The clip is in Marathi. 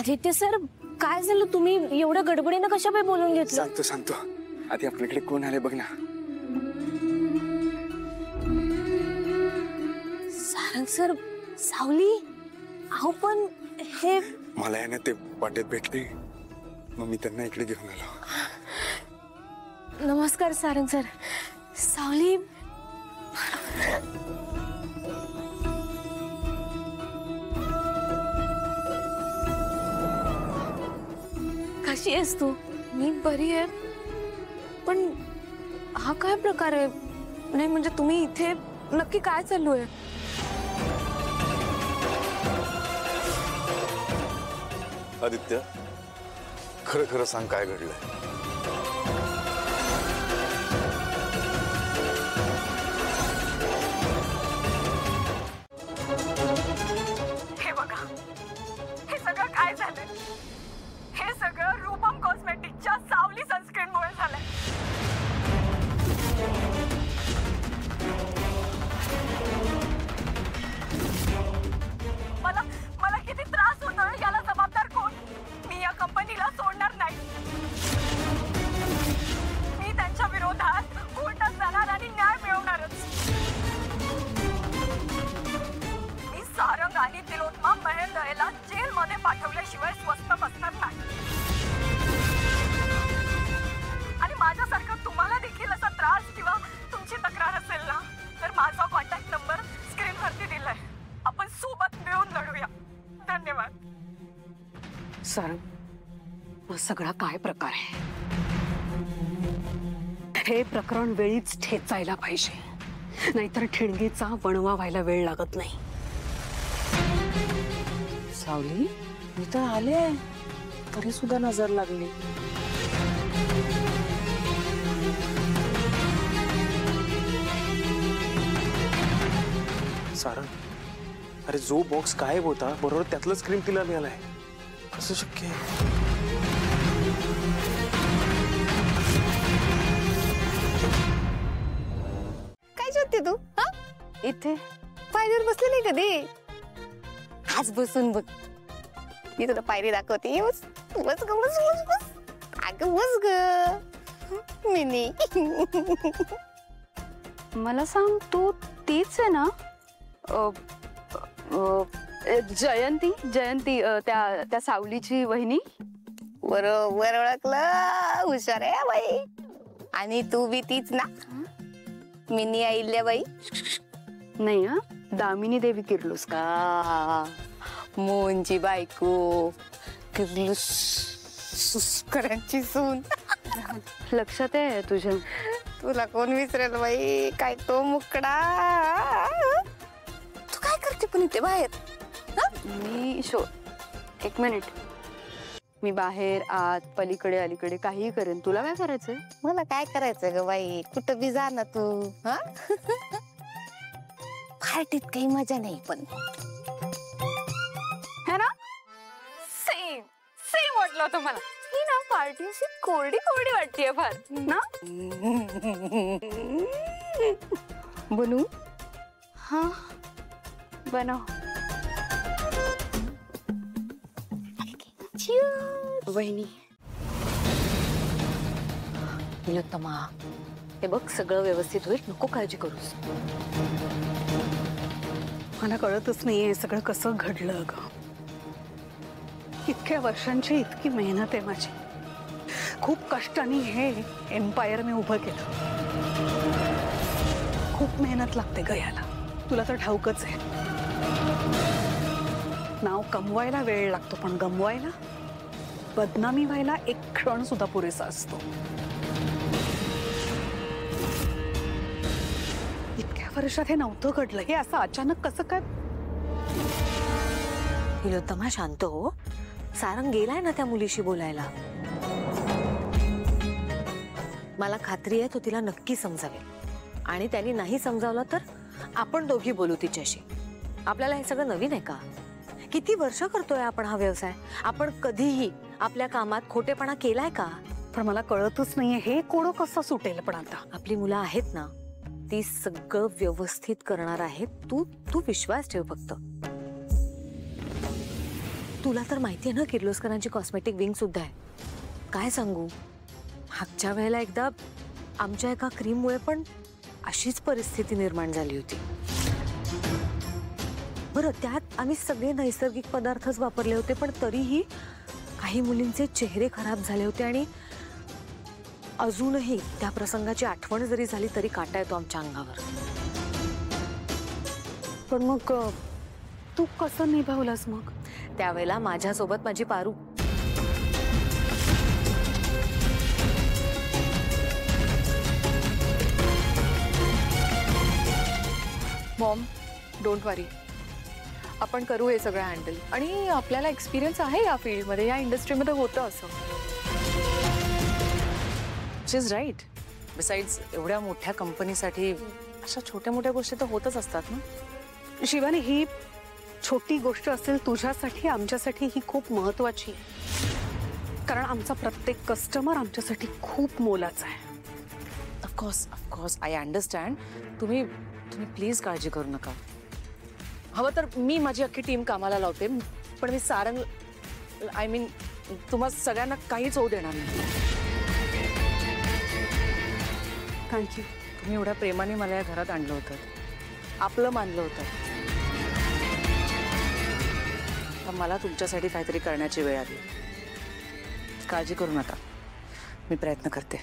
आदित्य सर, काय झालं? तुम्ही एवढ्या गडबडीने कशा पाय बोलून घेतलं? सांगतो सांगतो. आधी आपल्याकडे कोण आले बघ ना. सारंग सर, सावली. अहो पण हे मला आहे ना ते वाटेत भेटले, मग मी त्यांना इकडे घेऊन आलो. नमस्कार सारंग सर. सावली, कशी आहेस तू? मी बरी आहे, पण हा काय प्रकार आहे? नाही म्हणजे तुम्ही इथे नक्की काय चालू आहे? आदित्य, खरं खरं सांग काय घडलंय? हे बघा, हे सगळं काय झालंय? हे सगळं रूपम कॉस्मेटिकच्या सावली सनस्क्रीनमुळे झालंय. मला किती त्रास होतोय याला जबाबदार कोण? मी या कंपनीला सोडणार नाही. मी त्यांच्या विरोधात कोर्टात जाणार आणि न्याय मिळवणारच. मी सारंग आणि तिलोत्तमा मेहरदळेला जेलमध्ये पाठवल्याशिवाय स्वस्थ बसणार नाही. आणि माझ्यासारखं तुम्हाला देखील असा त्रास किंवा तुमची तक्रार असेल ना, तर माझा कॉन्टॅक्ट नंबर स्क्रीनवरती दिलाय. आपण सोबत मिळून लढूया. धन्यवाद. सारंग, सगळा काय प्रकार आहे? हे प्रकरण वेळीच ठेचायला पाहिजे, नाहीतर ठिणगीचा वणवा व्हायला वेळ लागत नाही. सावली, मी तर आले, तरी सुद्धा नजर लागली. सारंग, अरे जो बॉक्स गायब होता बरोबर त्यातलं स्क्रीन तिला मिळालाय. कसं शक्य आहे? काय शोधते तू? हा, इथे पायरीवर बसले नाही कधी? आज बसून बघ, मी तुला पायरी दाखवते. बस बस ग, बस बस बस. अगं बस ग मिनी. मला सांग, तू तीच आहे ना? जयंती जयंती त्या सावलीची वहिनी? बरोबर ओळखलं, हुशार आहे बाई. आणि तू बी तीच ना, मिनी अहिल्याबाई? नाही हा, दामिनी देवी किर्लोस का? मोहनची बायको, किर्लोस सुस्करांची सून. लक्षात आहे तुझ्या? तुला कोण विसरेल बाई? काय तो मुकडा. तू काय करते पण इथे बाहेर? मी एक मिनिट. मी बाहेर आत पलीकडे अलीकडे काहीही करेन. तुला काय करायचंय? मला काय करायचं ग बाई? कुठं बी जा ना तू. हा, पार्टीत काही मजा नाही पण है ना? सेम सेम वाटलं होतं मला. ही ना पार्टी अशी कोरडी कोरडी वाटतेय फार ना. बनू? हा, बनव. वहिनी, तिलोत्तमा, हे बघ सगळं व्यवस्थित होईल, नको काळजी करूस. मला कळतच नाहीये सगळं कसं घडलं ग. इतक्या वर्षांची इतकी मेहनत आहे माझी. खूप कष्टाने हे एम्पायर मी उभं केलं. खूप मेहनत लागते ग याला, तुला तर ठाऊकच आहे. नाव कमवायला वेळ लागतो, पण गमवायला, बदनामी व्हायला एक क्षण सुद्धा पुरेसा असतो. इतक्या वर्षात हे नव्हतं घडलं, हे असं अचानक कसं काय? तिलोत्तमा शांत हो. सारंग गेलाय ना त्या मुलीशी बोलायला. मला खात्री आहे तो तिला नक्की समजावेल, आणि त्यांनी नाही समजावलं तर आपण दोघी बोलू तिच्याशी. आपल्याला हे सगळं नवीन आहे का? किती वर्ष करतोय आपण हा व्यवसाय. आपण कधीही आपल्या कामात खोटेपणा केलाय का? पण मला कळतच नाहीये हे कोडं कसं सुटेल. पण आता आपली मुलं आहेत ना, ती सगळं व्यवस्थित करणार आहेत. तू विश्वास ठेव फक्त. तुला तर माहिती आहे ना किर्लोस्करांची कॉस्मेटिक विंग सुद्धा आहे. काय सांगू, मागच्या वेळेला एकदा आमच्या एका क्रीममुळे पण अशीच परिस्थिती निर्माण झाली होती. बरं, त्यात आम्ही सगळे नैसर्गिक पदार्थच वापरले होते, पण तरीही काही मुलींचे चेहरे खराब झाले होते आणि अजूनही त्या प्रसंगाची आठवण जरी झाली तरी काटा येतो आमच्या अंगावर. पण मग तू कसं निभावलंस मग? त्यावेळेला माझ्यासोबत माझी पारू. मॉम, डोंट वरी, आपण करू हे सगळं हँडल. आणि आपल्याला एक्सपिरियन्स आहे या फील्डमध्ये, या इंडस्ट्रीमध्ये होतं असं. शी इज राईट. बिसाइड्स एवढ्या मोठ्या कंपनीसाठी अशा छोट्या मोठ्या गोष्टी तर होतच असतात ना. शिवानी, ही छोटी गोष्ट असेल तुझ्यासाठी, आमच्यासाठी ही खूप महत्वाची आहे. कारण आमचा प्रत्येक कस्टमर आमच्यासाठी खूप मोलाचा आहे. Of course I understand. तुम्ही प्लीज काळजी करू नका. हवं तर मी माझी अख्खी टीम कामाला लावते, पण मी सारंग आय मीन तुम्हा सगळ्यांना काहीच होऊ देणार नाही. थँक्यू. तुम्ही एवढ्या प्रेमाने मला या घरात आणलं होतं, आपलं मानलं होतं. तर मला तुमच्यासाठी काहीतरी करण्याची वेळ आली. काळजी करू नका, मी प्रयत्न करते.